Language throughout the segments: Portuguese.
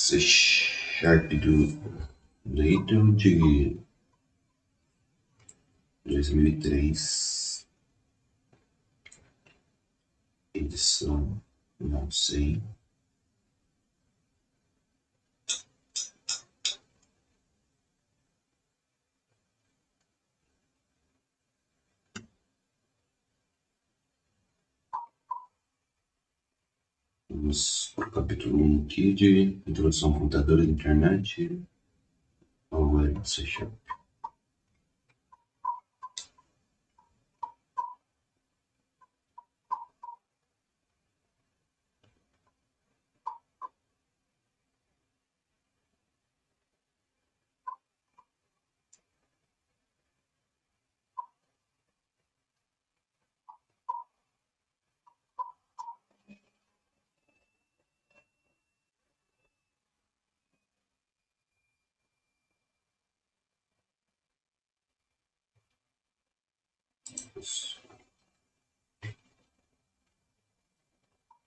C Sharp do Leito de 2003, edição, não sei. Vamos para o capítulo 1 aqui de Introdução ao Computador e Internet ao Web C Sharp.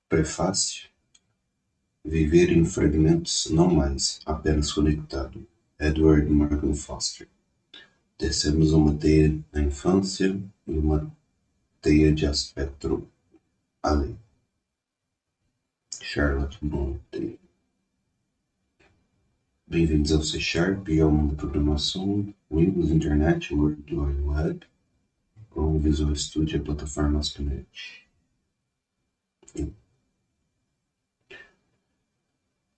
Prefácio. Viver em fragmentos, não mais, apenas conectado. Edward Morgan Foster. Tecemos uma teia na infância e uma teia de aspecto além. Charlotte Brontë. Bem-vindos ao C Sharp e ao mundo da programação, Windows, Internet, World Wide Web, com o Visual Studio e a plataforma ASP.NET.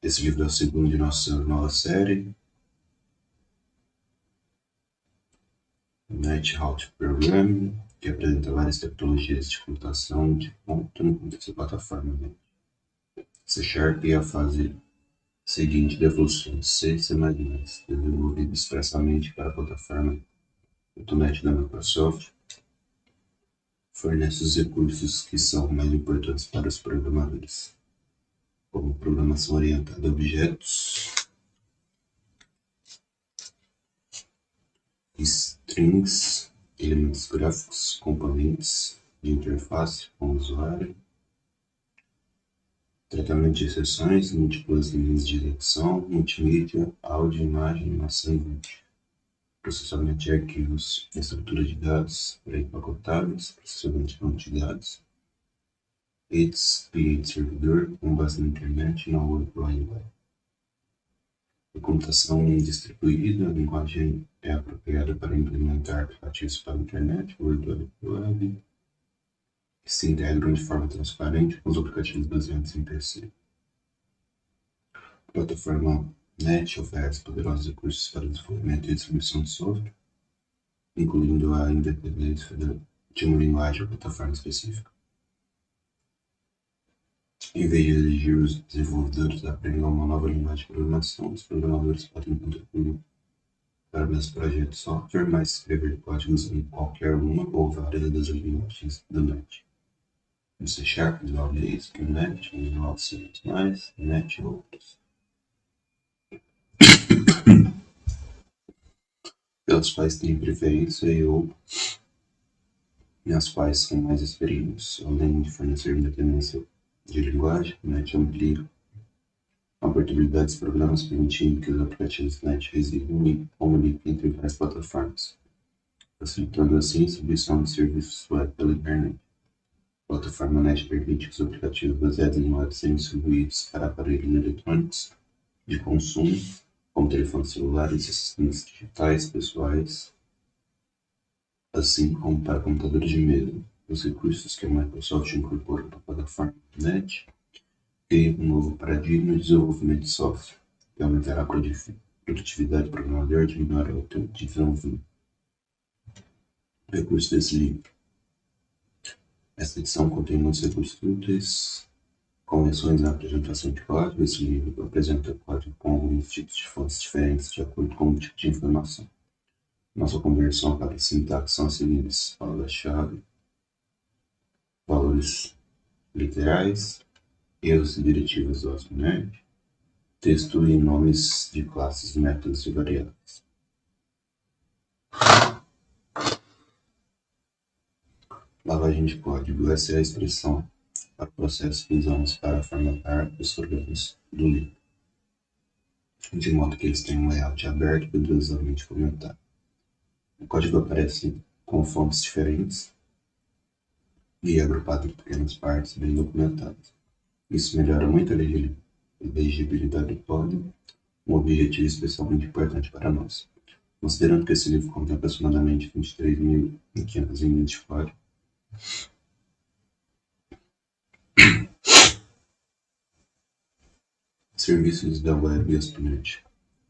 Esse livro é o segundo de nossa nova série, Net How to Program, que apresenta várias tecnologias de computação de ponta no contexto da plataforma. C Sharp é a fase seguinte da evolução de C e C++, desenvolvido expressamente para a plataforma .NET da Microsoft, fornece os recursos que são mais importantes para os programadores, como programação orientada a objetos, strings, elementos gráficos, componentes de interface com o usuário, tratamento de exceções, múltiplas linhas de execução, multimídia, áudio, imagem, animação e vídeo, processamento de arquivos, estrutura de dados pré-empacotáveis, processamento de banco de dados, cliente servidor com base na internet e na World Wide Web. A computação distribuída, a linguagem é apropriada para implementar aplicativos para a internet, World Wide Web, que se integram de forma transparente com os aplicativos baseados em PC. A plataforma NET oferece poderosos recursos para o desenvolvimento e distribuição de software, incluindo a independência de uma linguagem ou plataforma específica. Em vez de exigir os desenvolvedores aprendam uma nova linguagem de programação, os programadores podem contribuir para meus projetos de software, mas escrever códigos em qualquer uma ou várias das linguagens do NET. No C Sharp, Visual Basic, NET, Visual C++, NET e outros. Pelos quais têm preferência e ou nas quais são mais experientes, além de fornecer independência de linguagem, o NET amplia a portabilidade dos programas, permitindo que os aplicativos NET residam e comuniquem entre várias plataformas, facilitando assim a distribuição de serviços web pela internet. A plataforma NET permite que os aplicativos baseados em web sejam distribuídos para aparelhos eletrônicos de consumo, como telefones celulares e assistentes digitais pessoais, assim como para computadores de mesa. Os recursos que a Microsoft incorpora para a plataforma NET criam um novo paradigma de desenvolvimento de software, que aumentará a produtividade do programador e diminuirá o tempo de desenvolvimento. Recursos desse livro. Esta edição contém muitos recursos úteis, convenções na apresentação de código. Esse livro apresenta código com alguns tipos de fontes diferentes de acordo com o tipo de informação. Nossa conversão para a sintaxe são as seguintes: palavra-chave, valores literais, erros e diretivas do ASP.NET, texto e nomes de classes, métodos e variáveis. Lavagem de código. Essa é a expressão para o processo que usamos para formatar os programas do livro. de modo que eles tenham um layout aberto e poderosamente comentado. O código aparece com fontes diferentes e é agrupado em pequenas partes bem documentadas. Isso melhora muito a legibilidade do código, um objetivo especialmente importante para nós. Considerando que esse livro contém aproximadamente 23.500 linhas de código, serviços da web e ASP.NET.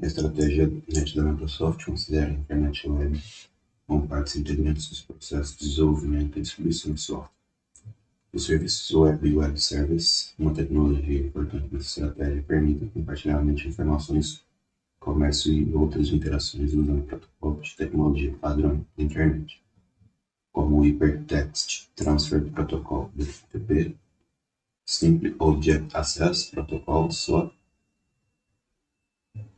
A estratégia NET da Microsoft considera a internet web como partes integrantes dos processos de desenvolvimento e distribuição de software. Os serviços web e web service, uma tecnologia importante nessa estratégia, permite o compartilhamento de informações, comércio e outras interações usando protocolos de tecnologia padrão da internet, como o Hypertext Transfer Protocol (HTTP), Simple Object Access Protocol (SOAP)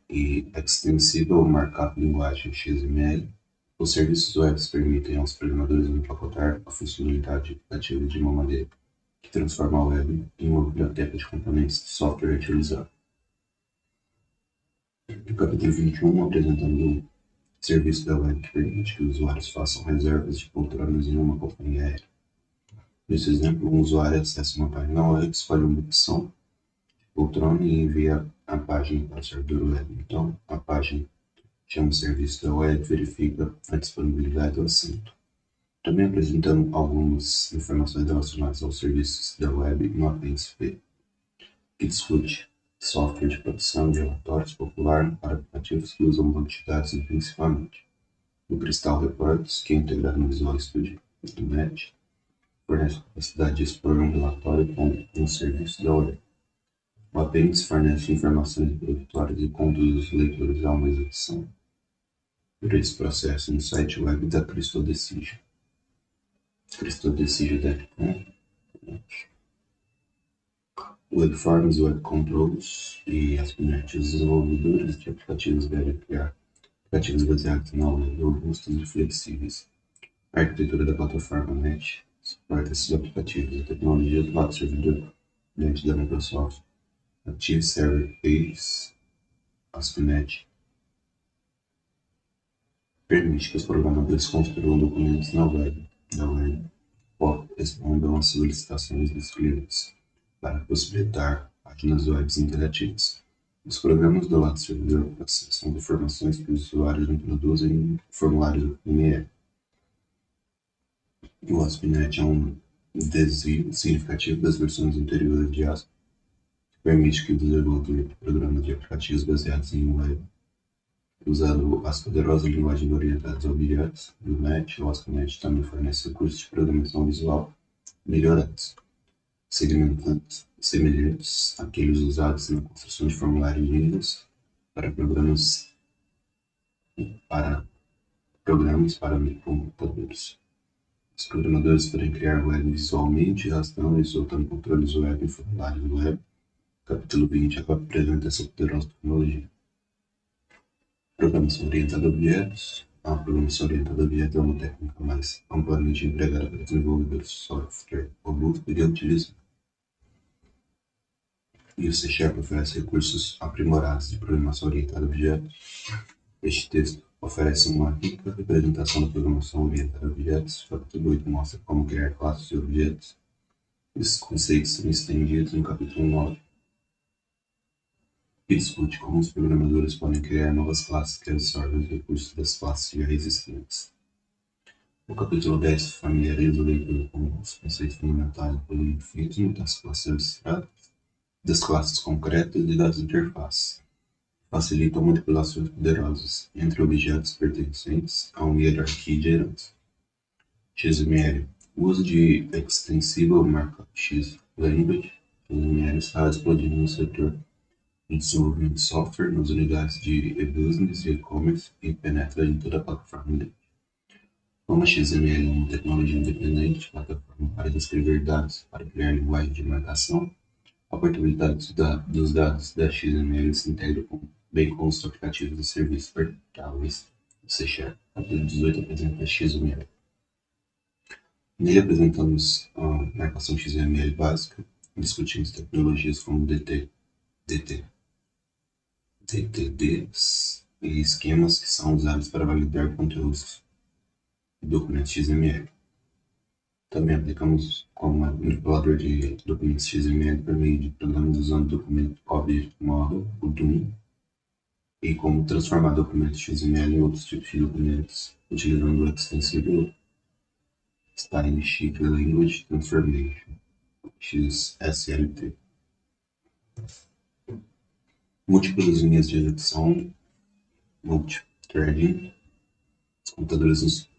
e Extensible Markup Language (XML). Os serviços web permitem aos programadores empacotar a funcionalidade aplicativa de uma maneira que transforma a web em uma biblioteca de componentes de software utilizado. No capítulo 21, apresentando o serviço da web que permite que os usuários façam reservas de poltronas em uma companhia aérea. Nesse exemplo, um usuário acessa uma página web, escolhe uma opção de poltrona e envia a página para o servidor web. Então, a página chama o serviço da web, verifica a disponibilidade do assento. Também apresentando algumas informações relacionadas aos serviços da web no apêndice B, que discute software de produção de relatórios popular para aplicativos que usam banco de dados intensivamente. O Crystal Reports, que é integrado no Visual Studio .NET, fornece a capacidade de expor um relatório com um serviço da web. O apêndice fornece informações introdutórias e conduz os leitores a uma execução por esse processo no site web da Crystal Decision. crystaldecision.com, Webforms, Web Controls e ASP.NET. Os desenvolvedores de aplicativos devem criar aplicativos baseados na web, robustos e flexíveis. A arquitetura da plataforma NET suporta esses aplicativos. A tecnologia do lado servidor dentro da Microsoft Active Server Base ASP.NET permite que os programadores construam documentos na web respondam às solicitações dos clientes para possibilitar páginas web interativas. Os programas do lado servidor processam informações que os usuários introduzem em formulários ME. O ASP.NET é um desvio significativo das versões anteriores de ASP, que permite que o desenvolvedor de programas de aplicativos baseados em web, usando as poderosas linguagens orientadas a objetos do NET, o ASP.NET também fornece recursos de programação visual melhorados, semelhantes àqueles usados na construção de formulários Windows para programas para microcomputadores. Os programadores podem criar web visualmente, arrastando e soltando controles web em formulários web. O capítulo 20 apresenta essa poderosa tecnologia. Programação orientada a objetos. A programação orientada a objetos é uma técnica mais amplamente empregada para desenvolvedores de software robusto e reutilizável. E o C# oferece recursos aprimorados de programação orientada a objetos. Este texto oferece uma rica representação da programação orientada a objetos. O capítulo 8 mostra como criar classes de objetos. Esses conceitos são estendidos no capítulo 9, que discute como os programadores podem criar novas classes que absorvem os recursos das classes já existentes. O capítulo 10 familiariza o leitor com os conceitos fundamentais do polimorfismo, das classes abstratas, das classes concretas e das interfaces. Facilitam manipulações poderosas entre objetos pertencentes a uma hierarquia de herança. XML. O uso de Extensible Markup Language (XML) está explodindo no setor de desenvolvimento de software, nas unidades de e-business e e-commerce e penetra em toda a plataforma dele. Como a XML é uma tecnologia independente, plataforma para descrever dados para criar linguagem de marcação, a portabilidade dos dados da XML se integra bem com os aplicativos e serviços portáveis do C#. Capítulo 18 apresenta XML. Nele apresentamos a marcação XML básica, discutimos tecnologias como DT, TTDs e esquemas que são usados para validar conteúdos de documentos XML. Também aplicamos como manipulador de documentos XML por meio de programas usando documento Object Model, o DOM, e como transformar documentos XML em outros tipos de documentos, utilizando o extensível Style Sheet Language Transformation, XSLT. Múltiplas linhas de execução, multithreading. Os computadores nos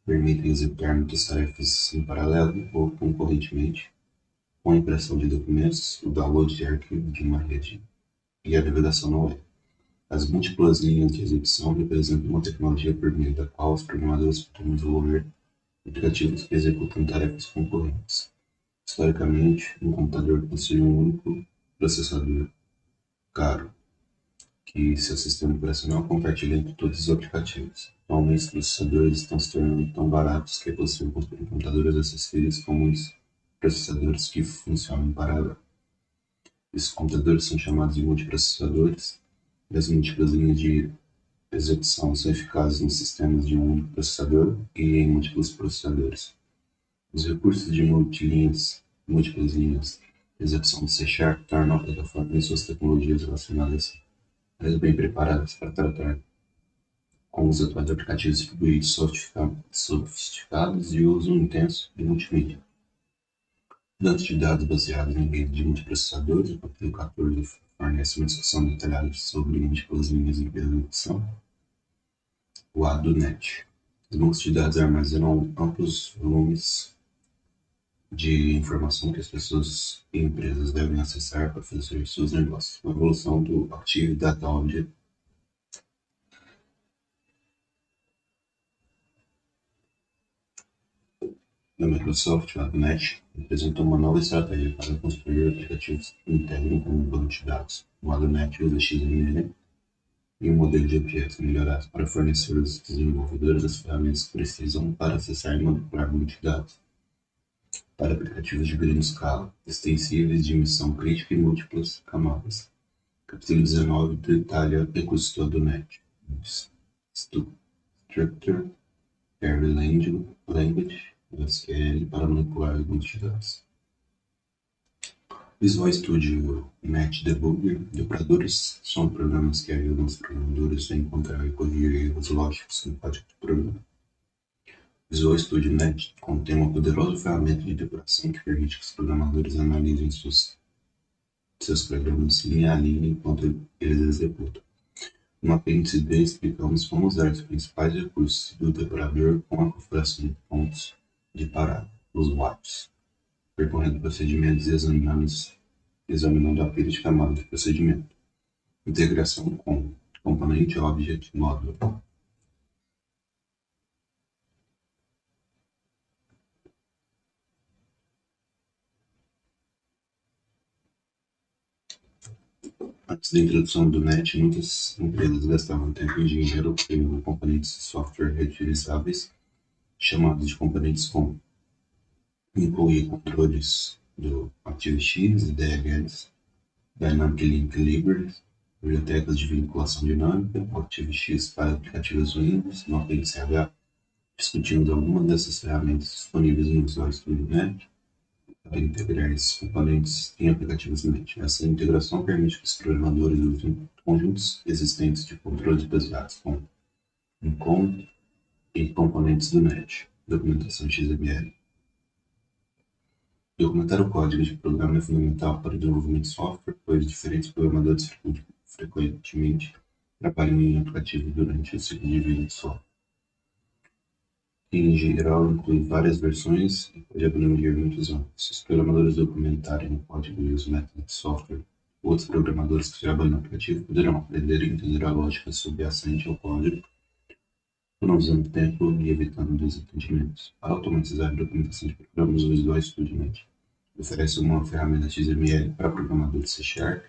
permitem executar muitas tarefas em paralelo ou concorrentemente, com a impressão de documentos, o download de arquivo de uma rede e a navegação na web. As múltiplas linhas de execução representam uma tecnologia por meio da qual os programadores podem desenvolver aplicativos que executam tarefas concorrentes. Historicamente, um computador possui um único processador caro, que seu sistema operacional compartilha entre todos os aplicativos. Atualmente, os processadores estão se tornando tão baratos que é possível construir computadores acessíveis com muitos processadores que funcionam em paralelo. Esses computadores são chamados de multiprocessadores, e as múltiplas linhas de execução são eficazes nos sistemas de um único processador e em múltiplos processadores. Os recursos de múltiplas linhas de execução de C# tornam a plataforma e suas tecnologias relacionadas mais bem preparadas para tratar com os atuais aplicativos distribuídos sofisticados e uso intenso de multimídia. Bancos de dados baseados em rede de multiprocessadores, o capítulo 14 fornece uma discussão detalhada sobre múltiplas linhas de execução. O ADO-Net. Os bancos de dados armazenam amplos volumes de informação que as pessoas e empresas devem acessar para fazer seus negócios. A evolução do Active Data Object da Microsoft, o ADO-Net, representou uma nova estratégia para construir aplicativos que integram com o banco de dados. O ADO-Net usa XML e um modelo de objetos melhorados para fornecer aos desenvolvedores as ferramentas que precisam para acessar e manipular bancos de dados para aplicativos de grande escala, extensíveis de missão crítica e múltiplas camadas. Capítulo 19 detalha recursos do ADO-Net. Structure, Query Language, SQL, para manipular bancos de dados. Visual Studio Net Debugger e operadores são programas que ajudam os programadores a encontrar e corrigir erros lógicos no código do programa. Visual Studio Net contém uma poderosa ferramenta de depuração que permite que os programadores analisem seus programas linha a linha enquanto eles executam. No apêndice B, explicamos como usar os principais recursos do depurador com a configuração de pontos de parada, os WAPs, percorrendo procedimentos e examinando a pilha de camadas de procedimento. Integração com Component Object Model. Antes da introdução do NET, muitas empresas gastavam tempo e dinheiro criando componentes de software reutilizáveis, chamados de componentes com incluía controles do ActiveX e DLLs, Dynamic Link Libraries, bibliotecas de vinculação dinâmica, o ActiveX para aplicativos Windows, no apêndice H, discutimos algumas dessas ferramentas disponíveis no Visual Studio Net para integrar esses componentes em aplicativos NET. Essa integração permite que os programadores usem conjuntos existentes de controles baseados com e componentes do NET. Documentação XML. Documentar o código de programa é fundamental para o desenvolvimento de software, pois diferentes programadores frequentemente trabalham em aplicativos durante o ciclo de vida do software, que em geral inclui várias versões e pode abranger muitos anos. Se os programadores documentarem o código e os métodos de software, outros programadores que trabalham no aplicativo poderão aprender e entender a lógica subjacente ao código, economizando tempo e evitando desentendimentos. Para automatizar a documentação de programas, o Visual Studio Net oferece uma ferramenta XML para programadores C#.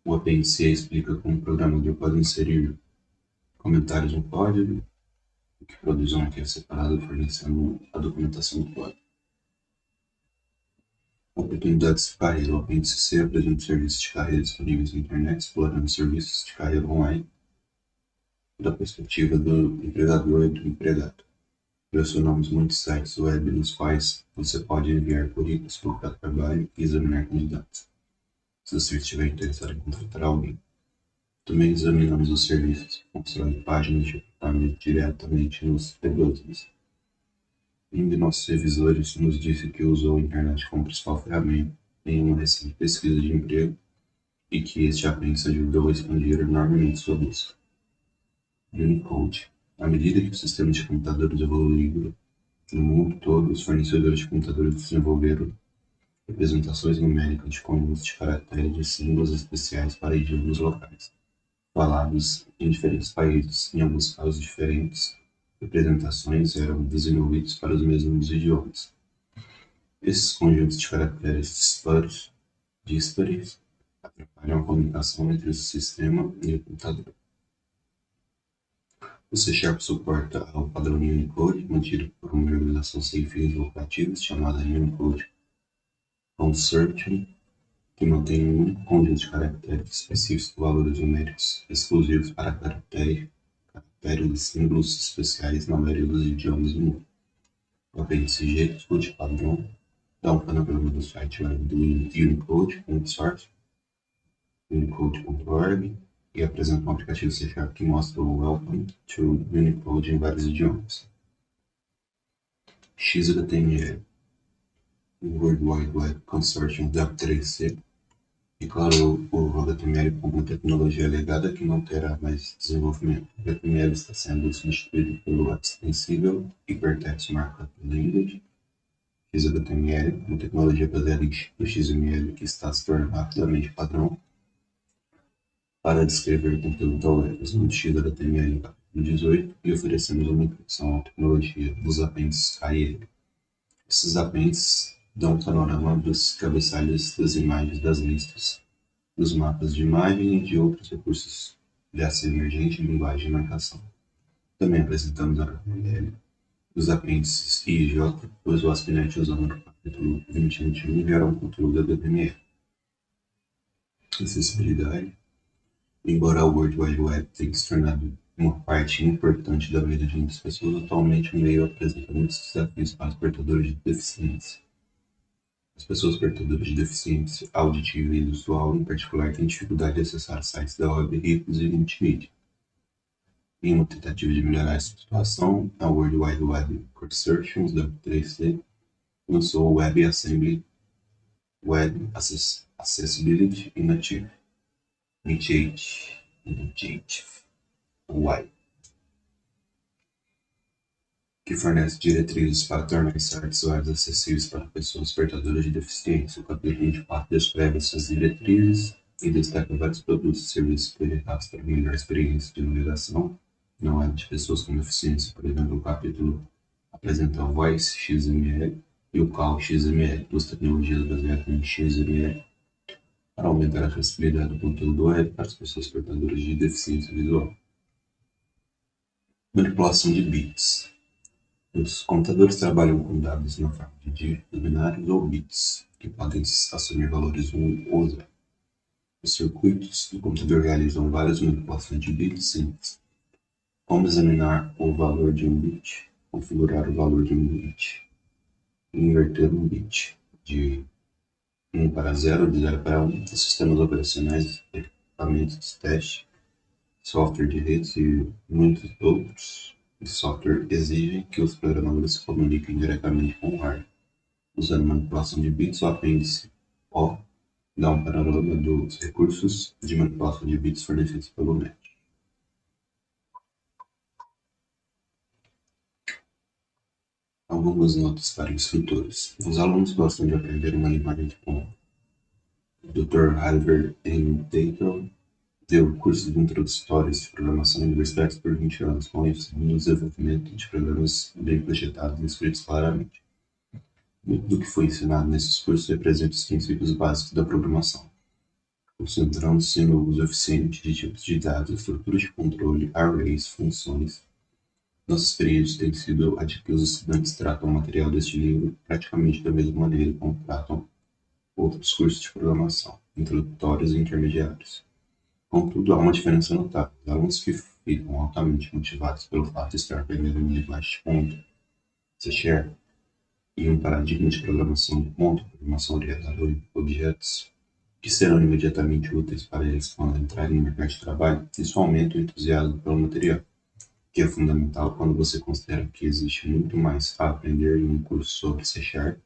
O apêndice explica como o programador pode inserir comentários no código, que produz arquivo separado fornecendo a documentação do código. Oportunidades de carreira. O apêndice C apresenta serviços de carreira disponíveis na internet, explorando serviços de carreira online da perspectiva do empregador e do empregado. Relacionamos muitos sites web nos quais você pode enviar currículos para trabalho e examinar candidatos, se você estiver interessado em contratar alguém. Também examinamos os serviços que constroem páginas de recrutamento diretamente nos P12s. Um de nossos revisores nos disse que usou a internet como principal ferramenta em uma recente pesquisa de emprego e que este apêndice ajudou a expandir enormemente sua busca. Unicode. À medida que o sistema de computadores evoluiu no mundo todo, os fornecedores de computadores desenvolveram representações numéricas de conjuntos de caracteres de símbolos especiais para idiomas locais, falados em diferentes países. Em alguns casos diferentes, representações eram desenvolvidas para os mesmos idiomas. Esses conjuntos de caracteres díspares atrapalham a comunicação entre o sistema e o computador. O C# suporta ao padrão Unicode, mantido por uma organização sem fins lucrativos chamada Unicode Consortium, que mantém um único conjunto de caracteres específicos com valores numéricos exclusivos para caracteres e símbolos especiais na maioria dos idiomas do mundo. O apêndice G, de padrão, dá um panorama do site web do Unicode Consortium, unicode.org, e apresenta um aplicativo C# que mostra o Welcome to Unicode em vários idiomas. XHTML. O World Wide Web Consortium W3C declarou o HTML como uma tecnologia legada que não terá mais desenvolvimento. O HTML está sendo substituído pelo Extensible Hypertext Markup Language, XHTML, uma tecnologia baseada no XML que está se tornando rapidamente padrão para descrever conteúdo da web. Usamos XHTML no capítulo 18 e oferecemos uma introdução à tecnologia dos apêndices K e L. Esses apêndices dão um panorama dos cabeçalhos das imagens das listas, dos mapas de imagem e de outros recursos de ação emergente, linguagem e marcação. Também apresentamos a HTML dos apêndices I e J, pois o aspirante usando no capítulo 2021 gera um conteúdo HTML. Acessibilidade. Embora o World Wide Web tenha se tornado uma parte importante da vida de muitas pessoas, atualmente o meio apresenta muitos desafios para os portadores de deficiência. As pessoas portadoras de deficiência auditiva e visual, em particular, têm dificuldade de acessar sites da web ricos em multimídia. Em uma tentativa de melhorar essa situação, a World Wide Web Consortium, W3C, lançou o WebAssembly Web Accessibility Initiative, que fornece diretrizes para tornar sites web acessíveis para pessoas portadoras de deficiência. O capítulo 24 descreve essas diretrizes e destaca vários produtos e serviços projetados para melhorar a experiência de navegação na web de pessoas com deficiência. Por exemplo, o capítulo apresenta o Voice XML e o Call XML, duas tecnologias baseadas em XML, para aumentar a acessibilidade do conteúdo web para as pessoas portadoras de deficiência visual. Manipulação de bits. Os computadores trabalham com dados na forma de dígitos binários ou bits, que podem assumir valores 1 ou 0. Os circuitos do computador realizam várias manipulações de bits simples, como examinar o valor de um bit, configurar o valor de um bit, inverter um bit de 1 para 0, de 0 para 1, os sistemas operacionais, equipamentos de teste, software de redes e muitos outros de software exigem que os programadores se comuniquem diretamente com o hardware. Usando manipulação de bits, o apêndice O dá um panorama dos recursos de manipulação de bits fornecidos pelo NET. Algumas notas para instrutores. Os alunos gostam de aprender uma linguagem com o Dr. Halvard M. Dayton deu cursos introdutórios de programação em universidades por 20 anos, com ênfase no desenvolvimento de programas bem projetados e escritos claramente. Muito do que foi ensinado nesses cursos representa os princípios básicos da programação, concentrando-se no uso eficiente de tipos de dados, estruturas de controle, arrays, funções. Nossa experiência tem sido a de que os estudantes tratam o material deste livro praticamente da mesma maneira como tratam outros cursos de programação, introdutórios e intermediários. Contudo, há uma diferença notável. Os alunos que ficam altamente motivados pelo fato de estar aprendendo uma linguagem de ponta, C Sharp, e um paradigma de programação de ponta, programação orientada a objetos, que serão imediatamente úteis para eles quando entrarem no mercado de trabalho, isso aumenta o entusiasmo pelo material, que é fundamental quando você considera que existe muito mais a aprender em um curso sobre C Sharp,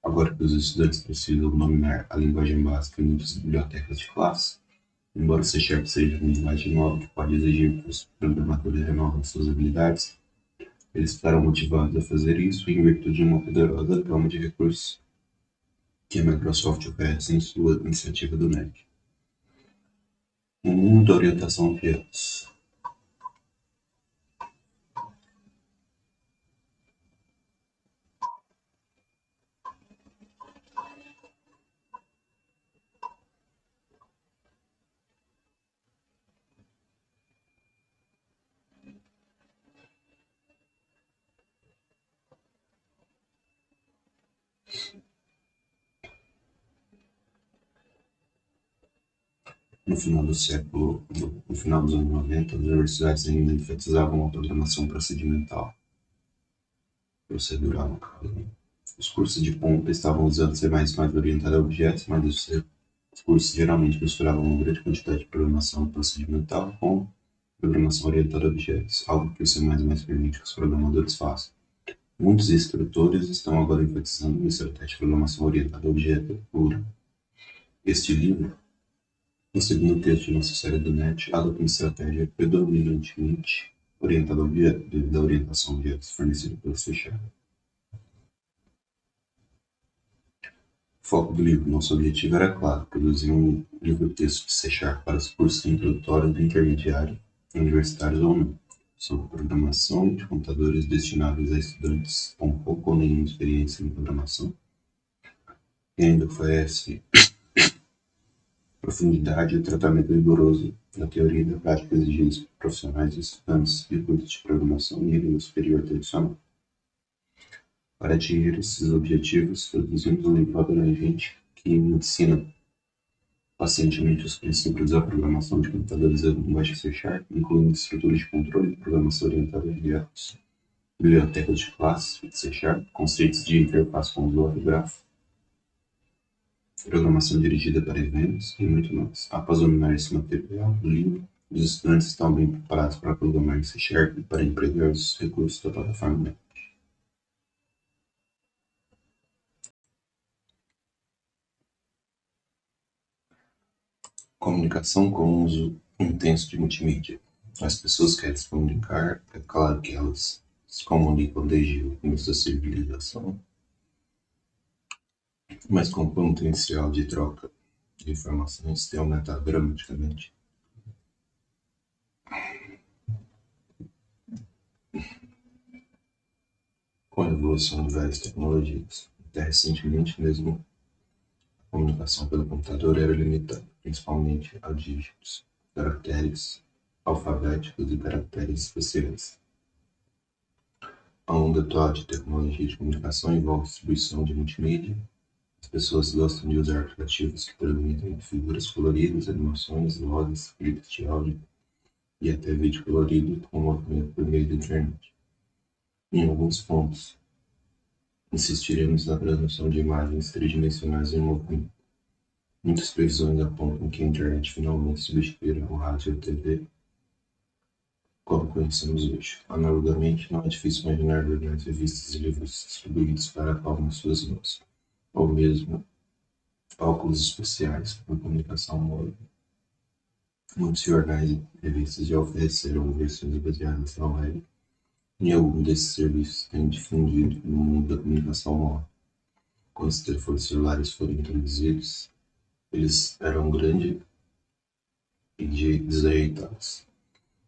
agora que os estudantes precisam dominar a linguagem básica em muitas bibliotecas de classe. Embora C Sharp seja uma linguagem nova que pode exigir que os programadores renovem suas habilidades, eles estarão motivados a fazer isso em virtude de uma poderosa gama de recursos que a Microsoft oferece em sua iniciativa do NET. O mundo da orientação a objetos. No final dos anos 90, as universidades ainda enfatizavam a programação procedural no caso, né? Os cursos de ponta estavam usando C++ orientado a objetos, mas os cursos geralmente misturavam uma grande quantidade de programação procedimental com programação orientada a objetos, algo que o C++ permite que os programadores façam. Muitos instrutores estão agora enfatizando uma estratégia de programação orientada a objeto pura. Este livro, o segundo texto de nossa série do NET, adota uma estratégia predominantemente orientada a objetos, devido à orientação a objetos fornecida pelo C Sharp. O foco do livro, nosso objetivo era claro, produzir um livro-texto de C Sharp para os cursos introdutórios, intermediário, universitários ou não, sobre programação de computadores destinados a estudantes com pouco ou nenhuma experiência em programação, e ainda oferece profundidade e tratamento rigoroso da teoria e da prática exigidos por profissionais e estudantes de cursos de programação e nível superior tradicional. Para atingir esses objetivos, produzimos um livro abrangente que ensina pacientemente os princípios da programação de computadores em linguagem C Sharp, incluindo estruturas de controle, programação orientada a objetos, bibliotecas de classes C Sharp, conceitos de interface com usuário gráfico, programação dirigida para eventos e muito mais. Após dominar esse material do livro, os estudantes estão bem preparados para programar em C Sharp e para empregar os recursos da plataforma. Comunicação com uso intenso de multimídia. As pessoas querem se comunicar, é claro que elas se comunicam desde o começo da civilização, mas com o potencial de troca de informações tem aumentado dramaticamente. Com a evolução de várias tecnologias. Até recentemente mesmo, a comunicação pelo computador era limitada, principalmente a dígitos, caracteres alfabéticos e caracteres especiais. A onda atual de tecnologia de comunicação envolve distribuição de multimídia. As pessoas gostam de usar aplicativos que permitem figuras coloridas, animações, vozes, clipes de áudio e até vídeo colorido com movimento por meio da internet. Em alguns pontos, insistiremos na transmissão de imagens tridimensionais em movimento. Muitas previsões apontam que a internet finalmente substituirá o rádio e a TV como conhecemos hoje. Analogamente, não é difícil imaginar jornais, revistas e livros distribuídos para palmas de suas mãos, ou mesmo óculos especiais para comunicação móvel. Muitos jornais e revistas já ofereceram versões baseadas na web, e alguns desses serviços têm difundido no mundo da comunicação móvel. Quando os telefones celulares foram introduzidos, eles eram grandes e desajeitados.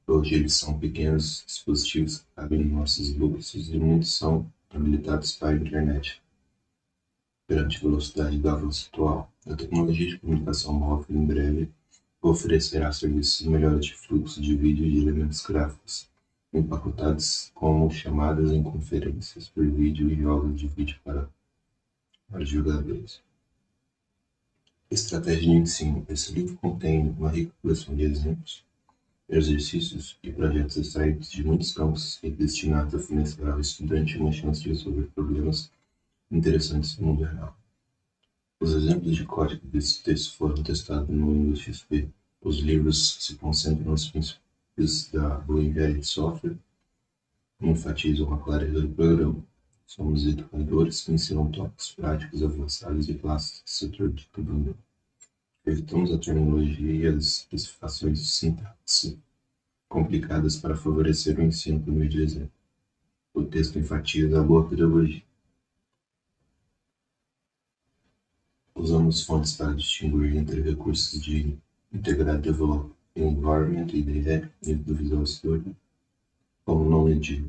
Hoje eles são pequenos dispositivos que cabem em nossos bolsos e muitos são habilitados para a internet. Perante a velocidade do avanço atual, a tecnologia de comunicação móvel em breve oferecerá serviços melhores de fluxo de vídeo e de elementos gráficos, empacotados como chamadas em conferências por vídeo e jogos de vídeo para jogadores. Estratégia de ensino. Esse livro contém uma rica coleção de exemplos, exercícios e projetos extraídos de muitos campos e destinados a fornecer ao estudante uma chance de resolver problemas interessantes no mundo real. Os exemplos de código desse texto foram testados no Windows XP. Os livros se concentram nos princípios da boa engenharia de software e enfatizam a clareza do programa. Somos educadores que ensinam tópicos práticos avançados e clássicos do setor de programação. Evitamos a terminologia e as especificações de sintaxe complicadas para favorecer o ensino por meio de exemplo. O texto enfatiza a boa pedagogia. Usamos fontes para distinguir entre recursos de Integrated Development Environment, IDE, e do Visual Studio, como nome de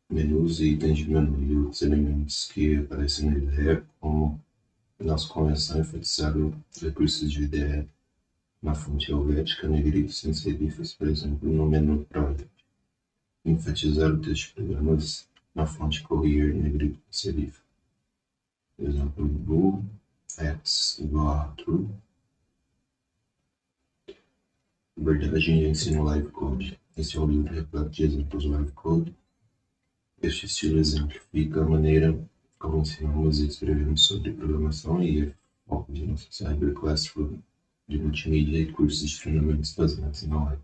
menus e itens de menu, e outros elementos que aparecem no IDE, como nossa convenção enfatizar os recursos de IDE na fonte helvética, negrito, sem serifas, por exemplo, no menu Project. Enfatizar o texto de programas na fonte Courier, negrito, sem serifa. Por exemplo, bool, x igual a true. Abordagem de ensino live code. Esse é um livro repleto de exemplos live code. Este estilo exemplifica a maneira como ensinamos e escrevemos sobre programação e é foco de nosso Cyber Classroom de multimídia e cursos de treinamentos baseados na web.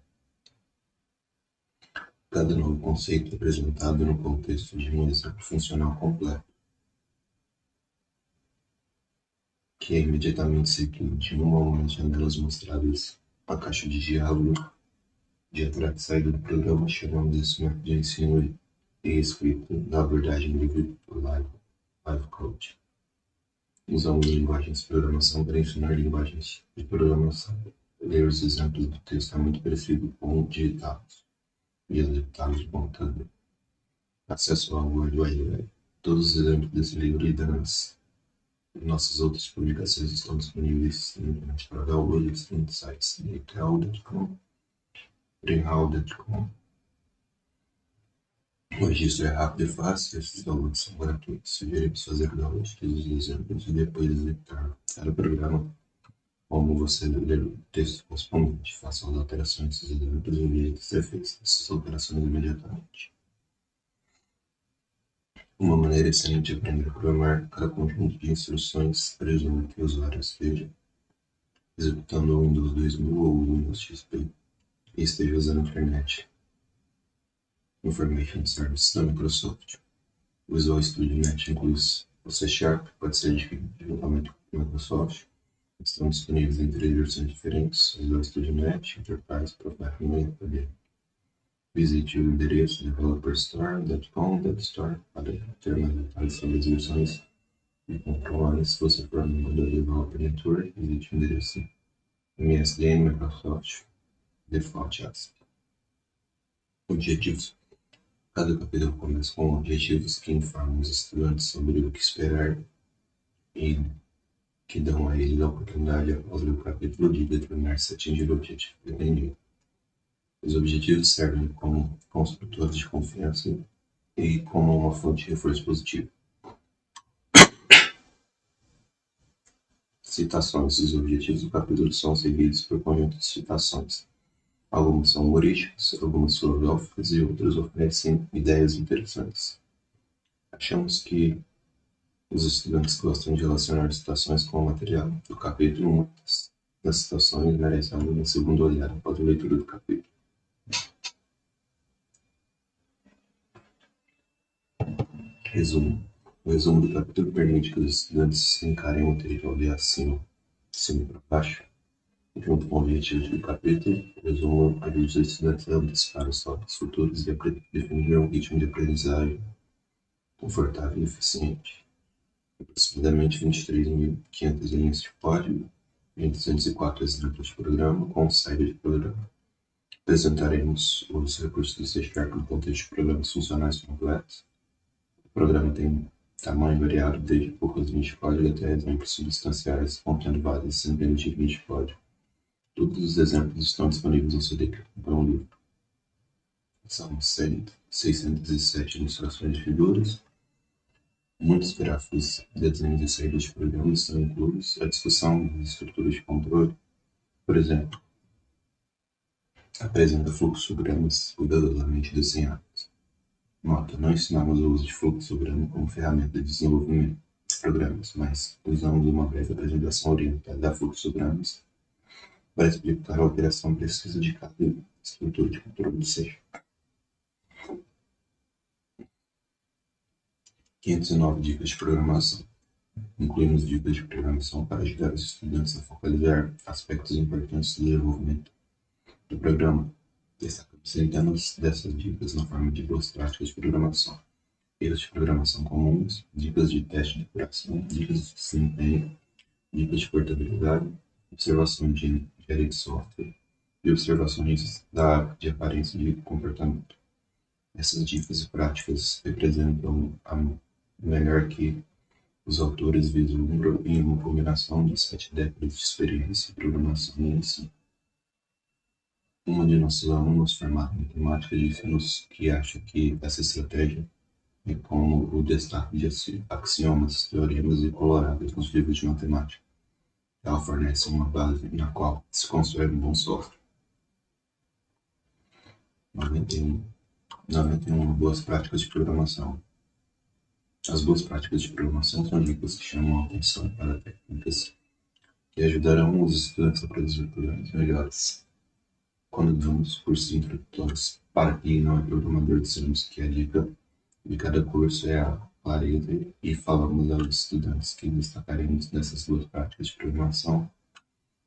Cada novo conceito é apresentado no contexto de um exemplo funcional completo, que é imediatamente seguido de uma ou mais janelas mostradas a caixa de diálogo de entrada e saída do programa. Chamamos esse método de ensino e escrita da abordagem livre live code. Usamos linguagens de programação para ensinar linguagens de programação. Ler os exemplos do texto é muito parecido com digitados e executados de computador. Acesso ao World Wide Web. Todos os exemplos desse livro e das nossas outras publicações estão disponíveis na internet para download em sites Nitel.com, Prehal.com. O registro é rápido e fácil, esses downloads são gratuitos. Sugerimos fazer download dos exemplos e depois executar cada programa como você ler o texto correspondente. Faça as alterações desses exemplos e envie os efeitos dessas alterações imediatamente. Uma maneira excelente de aprender a programar. Cada conjunto de instruções presume que o usuário esteja executando o Windows 2000 ou o Windows XP e esteja usando a internet. Information Services da Microsoft. O Visual Studio Net inclui o C#, pode ser adquirido juntamente com a Microsoft. Estão disponíveis em 3 versões diferentes: Visual Studio Net, Enterprise, Professional e Academic. Visite o endereço developerstore.com/store para ter mais detalhes sobre as versões e comprovar. Se você for membro da Developer Network, visite o endereço MSDN Microsoft Default ASP. Objetivos. Cada capítulo começa com objetivos que informam os estudantes sobre o que esperar e que dão a eles a oportunidade, após ler o capítulo, de determinar se atingir o objetivo pretendido. Os objetivos servem como construtores de confiança e como uma fonte de reforço positivo. Citações. Os objetivos do capítulo são seguidos por conjunto de citações. Algumas são humorísticas, algumas filosóficas e outras oferecem ideias interessantes. Achamos que os estudantes gostam de relacionar citações com o material do capítulo. Muitas das citações merecem uma segunda olhada após a leitura do capítulo. Resumo. O resumo do capítulo permite que os estudantes encarem o material de cima para baixo. Junto com o objetivo do capítulo, o resumo ajuda os estudantes a antecipar os tópicos futuros e a definir um ritmo de aprendizagem confortável e eficiente. Aproximadamente 23.500 linhas de código, 1.204 exemplos de programa com saída de programa. Apresentaremos os recursos do C# no contexto de programas funcionais completos. O programa tem tamanho variado, desde poucas linhas de código até exemplos substanciais, contendo várias centenas de linhas de código. Todos os exemplos estão disponíveis no CD que comprar um livro. São 607 ilustrações de figuras, Muitos gráficos, desenhos e saídas de programas estão inclusos. A discussão das estruturas de controle, por exemplo, apresenta fluxogramas cuidadosamente desenhados. Nota: não ensinamos o uso de fluxograma como ferramenta de desenvolvimento de programas, mas usamos uma breve apresentação orientada a fluxogramas para explicar a operação precisa de cada estrutura de controle do C#. 509 dicas de programação. Incluímos dicas de programação para ajudar os estudantes a focalizar aspectos importantes do desenvolvimento do programa. Destacamos centenas dessas dicas na forma de boas práticas de programação, erros de programação comuns, dicas de teste de operação, dicas de desempenho, dicas de portabilidade, observação de engenharia de software e observações de aparência de comportamento. Essas dicas e práticas representam a melhor que os autores vislumbram em uma combinação de 7 décadas de experiência em programação e ensino. Uma de nossas alunas formada em matemática disse-nos que acha que essa estratégia é como o destaque de axiomas, teoremas e colorados nos livros de matemática. Ela fornece uma base na qual se constrói um bom software. 91 boas práticas de programação. As boas práticas de programação são dicas que chamam a atenção para técnicas que ajudarão os estudantes a produzir programas melhores. Quando damos cursos introdutórios para quem não é programador, dizemos que a dica de cada curso é a clareza e falamos aos estudantes que destacaremos dessas duas práticas de programação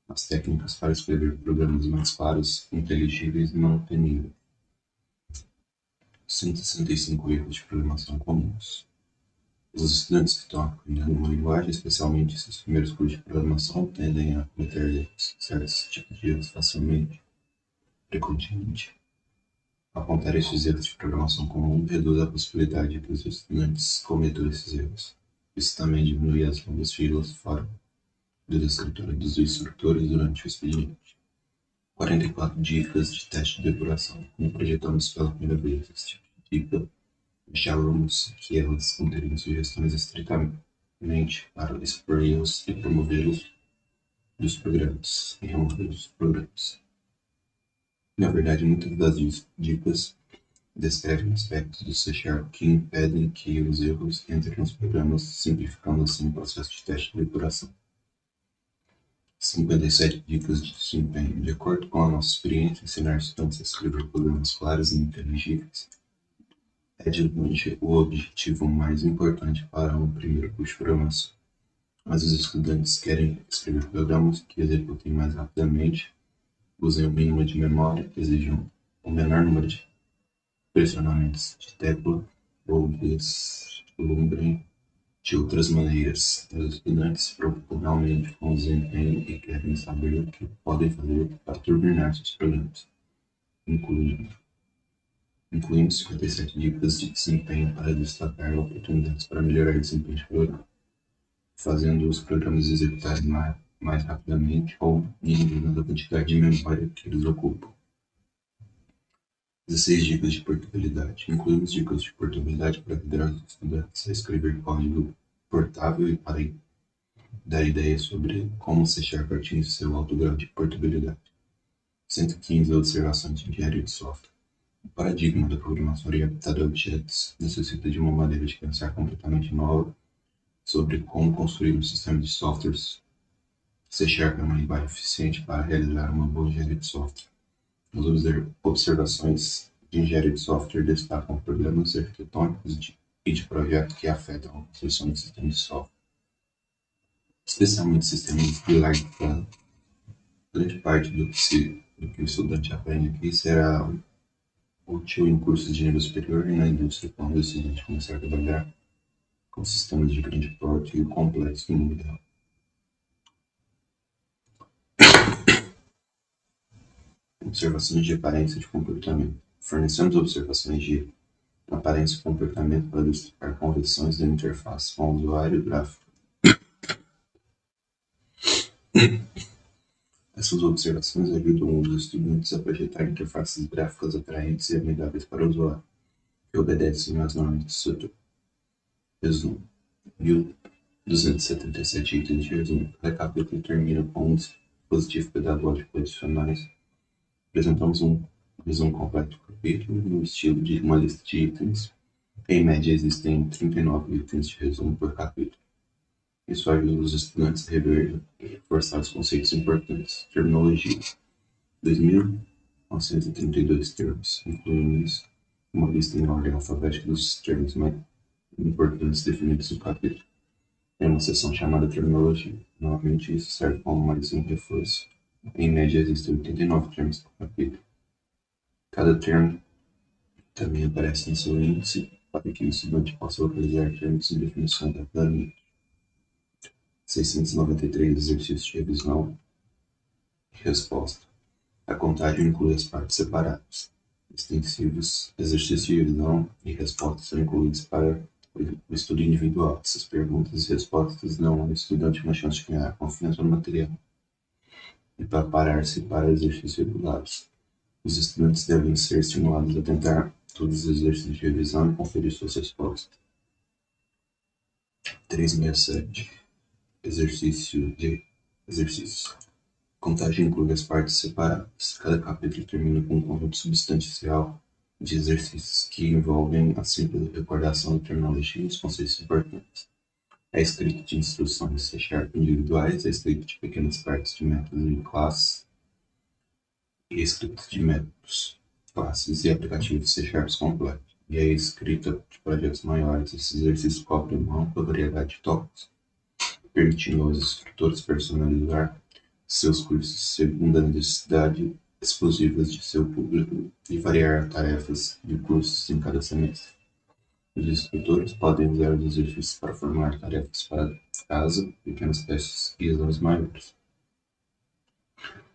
as técnicas para escrever programas mais claros, inteligíveis e manteníveis. 165 erros de programação comuns. Os estudantes que estão aprendendo uma linguagem, especialmente seus primeiros cursos de programação, tendem a cometer certos tipos de erros facilmente. Frequentemente, apontar esses erros de programação comum reduz a possibilidade de que os estudantes cometam esses erros. Isso também diminui as longas filas fora do escritório dos instrutores durante o expediente. 44 dicas de teste de depuração. Quando projetamos pela primeira vez esse tipo de dica, achávamos que elas conteriam sugestões estritamente para expor erros e promovê-los dos programas e remover os programas. Na verdade, muitas das dicas descrevem aspectos do C# que impedem que os erros entrem nos programas, simplificando assim o processo de teste de depuração. 57 dicas de desempenho. De acordo com a nossa experiência, ensinar estudantes a escrever programas claros e inteligíveis é de longe o objetivo mais importante para um primeiro curso de programação. Mas os estudantes querem escrever programas que executem mais rapidamente, usem o mínimo de memória, exijam o menor número de pressionamentos de tecla ou deslumbrem de outras maneiras. Os estudantes se preocupam realmente com o desempenho e querem saber o que podem fazer para turbinar seus programas, incluindo 57 dicas de desempenho para destacar oportunidades para melhorar o desempenho do programa, fazendo os programas executarem mais rapidamente ou eliminando a quantidade de memória que eles ocupam. 16 dicas de portabilidade. Incluímos dicas de portabilidade para ajudar os estudantes a escrever código portável e para dar ideias sobre como C# atinge seu alto grau de portabilidade. 115 observações de engenharia de software. O paradigma da programação orientada a objetos necessita de uma maneira de pensar completamente nova sobre como construir um sistema de softwares. C# é uma linguagem eficiente para realizar uma boa engenharia de software. As observações de engenharia de software destacam problemas arquitetônicos e de projeto que afetam a construção de sistemas de software, especialmente sistemas de larga escala. Grande parte do que o estudante aprende aqui será útil em cursos de nível superior e na indústria quando decide começar a trabalhar com sistemas de grande porte e complexo no mundo real. Observações de aparência e de comportamento. Fornecemos observações de aparência e comportamento para destacar correções da interface com o usuário gráfico. Essas observações ajudam os estudantes a projetar interfaces gráficas atraentes e amigáveis para o usuário, que obedecem às normas do setor. Resumo. 1.277 itens de resumo. Cada capítulo termina com um dispositivo pedagógico adicionais. Apresentamos um resumo completo do capítulo no estilo de uma lista de itens. Em média, existem 39 itens de resumo por capítulo. Isso ajuda os estudantes a rever e reforçar os conceitos importantes. Terminologia: 2.932 termos, incluindo uma lista em ordem alfabética dos termos mais importantes definidos no capítulo. É uma seção chamada terminologia. Normalmente, isso serve como mais um reforço. Em média, existem 89 termos por capítulo. Cada termo também aparece no seu índice para que o estudante possa localizar termos e definições rapidamente. 693 exercícios de revisão e resposta. A contagem inclui as partes separadas. Extensivos, exercícios de revisão e resposta são incluídos para o estudo individual. Essas perguntas e respostas dão ao estudante uma chance de ganhar confiança no material e preparar-se para exercícios regulares. Os estudantes devem ser estimulados a tentar todos os exercícios de revisão e conferir suas respostas. 367. Exercícios. Contagem inclui as partes separadas. Cada capítulo termina com um conjunto substancial de exercícios que envolvem a simples recordação de terminologia e os conceitos importantes. É escrito de instruções C# individuais, é escrito de pequenas partes de métodos e classes, e é escrito de métodos, classes e aplicativos C# completos. E é escrita de projetos maiores. Esses exercícios cobrem uma ampla variedade de tópicos, permitindo aos instrutores personalizar seus cursos segundo a necessidade exclusivas de seu público e variar tarefas de cursos em cada semestre. Os instrutores podem usar os exercícios para formar tarefas para casa, pequenas testes e exames maiores.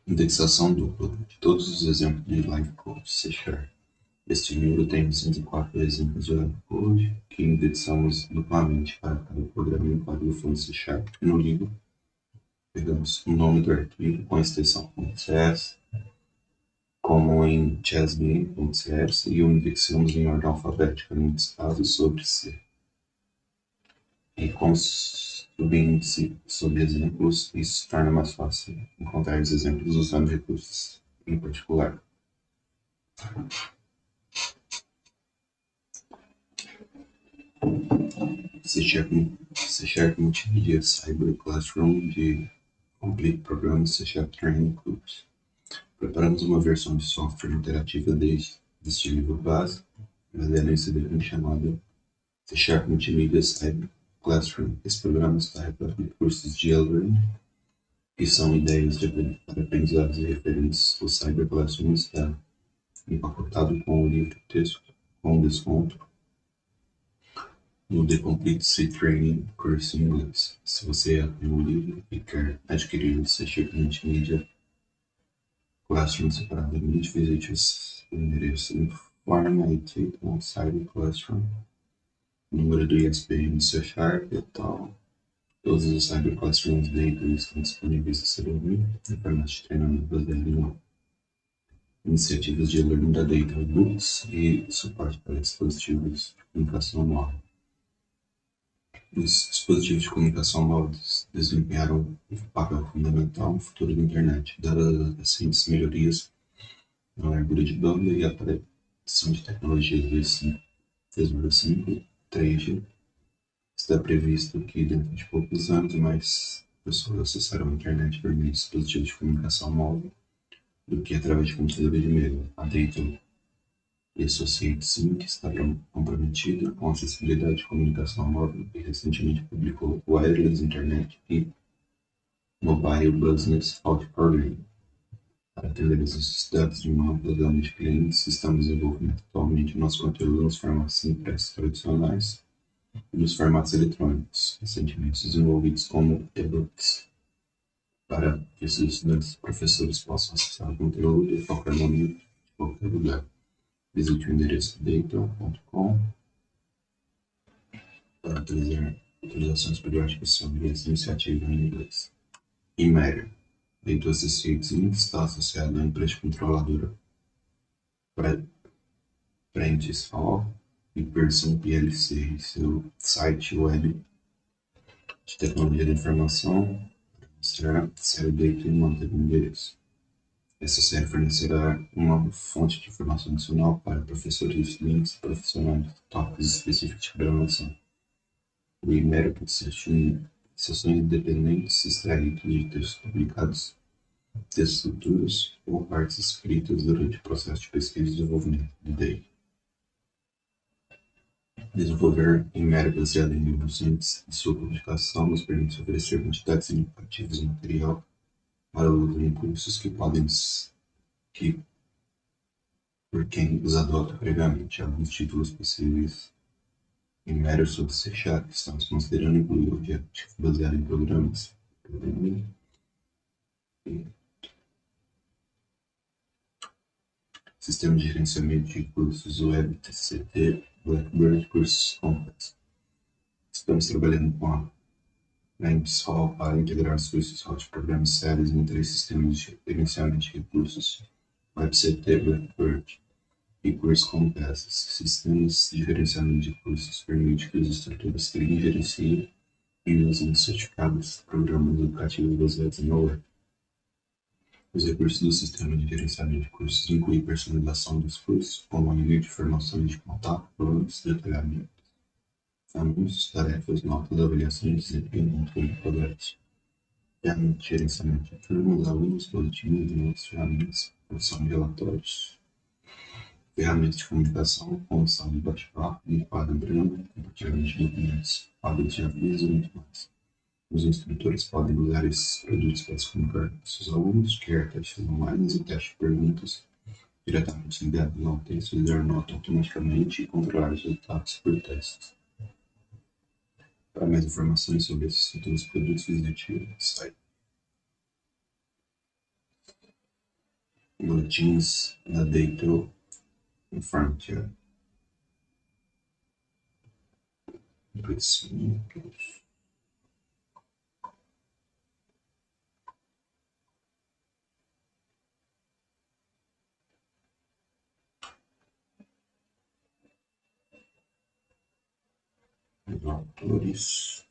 Indexação dupla de todos os exemplos de Live Code C#. Este livro tem 104 exemplos de Live Code que indexamos duplamente para cada programa em código fonte C#. No livro, pegamos o nome do arquivo com a extensão .cs, como em chessgame.cs, e o indexamos em ordem alfabética no casos sobre C. E com subíndice sobre exemplos, isso torna mais fácil encontrar os exemplos usando recursos em particular. C# Multimedia Cyber Classroom de Complete Program C# Training Course. Preparamos uma versão de software interativa deste livro básico, mas ela é incidente chamada C# Multimedia Cyber Classroom. Esse programa está repleto de cursos de e-learning, que são ideias para aprendizados e referentes. O Cyber Classroom está empacotado com o livro texto com desconto no The Complete C Training Course em inglês. Se você abriu o livro e quer adquirir o C# Multimedia Classroom separadamente, visite o endereço informate.cyber classroom, número do ISBN do C# e tal. Todos os Cyber Classrooms dentro estão disponíveis no CDW, formato de treinamento baseado em iniciativas de e-learning da Data Books e suporte para dispositivos de comunicação móvel. Os dispositivos de comunicação móvel desempenharam um papel fundamental no futuro da internet, dadas as recentes melhorias na largura de banda e a aparição de tecnologias 2.5, 3G. Está previsto que dentro de poucos anos mais pessoas acessarão a internet por meio de dispositivos de comunicação móvel do que através de computadores de mesa. A Data Associates Inc. está comprometida com a acessibilidade de comunicação móvel e recentemente publicou o Wireless Internet e Mobile Business Outpouring. Para atender as necessidades de uma ampla gama de clientes, estamos desenvolvendo atualmente nosso conteúdo nos formatos impressos tradicionais e nos formatos eletrônicos, recentemente desenvolvidos como e-books, para que os estudantes e professores possam acessar o conteúdo em qualquer momento, de qualquer lugar. Visite o endereço data.com para atualizações periódicas sobre essa iniciativa em inglês. E-Matter. Data Associates Inc. está associado à empresa controladora Prentice Hall e Pearson PLC. Seu site web de tecnologia da informação, será série Data e manteve o endereço. Essa série fornecerá uma fonte de informação adicional para professores e estudantes profissionais de tópicos específicos de programação. O IMERO consiste em seções independentes extraídas de textos publicados, textos futuros ou partes escritas durante o processo de pesquisa e desenvolvimento de DAI. Desenvolver IMERO baseado em livros antes de sua publicação nos permite oferecer quantidades significativas de material para o uso em cursos que por quem os adota previamente. Alguns títulos possíveis em mero sobre C Sharp estamos considerando incluir objetos baseados em programas. Sistema de gerenciamento de cursos web, TCT, Blackboard, cursos complexos. Estamos trabalhando com a MSOL para integrar os cursos de programas sérios em 3 sistemas de gerenciamento de recursos, WebCT, Blackboard e cursos complexos. Sistemas de gerenciamento de cursos permitem que os instrutores criem, gerenciem e usem certificados de programas educativos baseados em web. Os recursos do sistema de gerenciamento de cursos incluem personalização dos cursos, como envio de informações de contato, planos, detalhamento, anúncios, tarefas, notas, avaliações, desempenho, controle de progresso, ferramenta de gerenciamento de turmas, alunos, boletins, notas, ferramentas, produção de relatórios, ferramentas de comunicação, condução de bate-papo, de quadro branco, compartilhamento de documentos, quadros de aviso e muito mais. Os instrutores podem usar esses produtos para se comunicar com seus alunos, criar testes online e testes de perguntas diretamente ligados ao texto, dar nota automaticamente e controlar os resultados por testes. Para mais informações sobre esses futuros produtos, visite o site. Boletins da Data Frontier. Autores.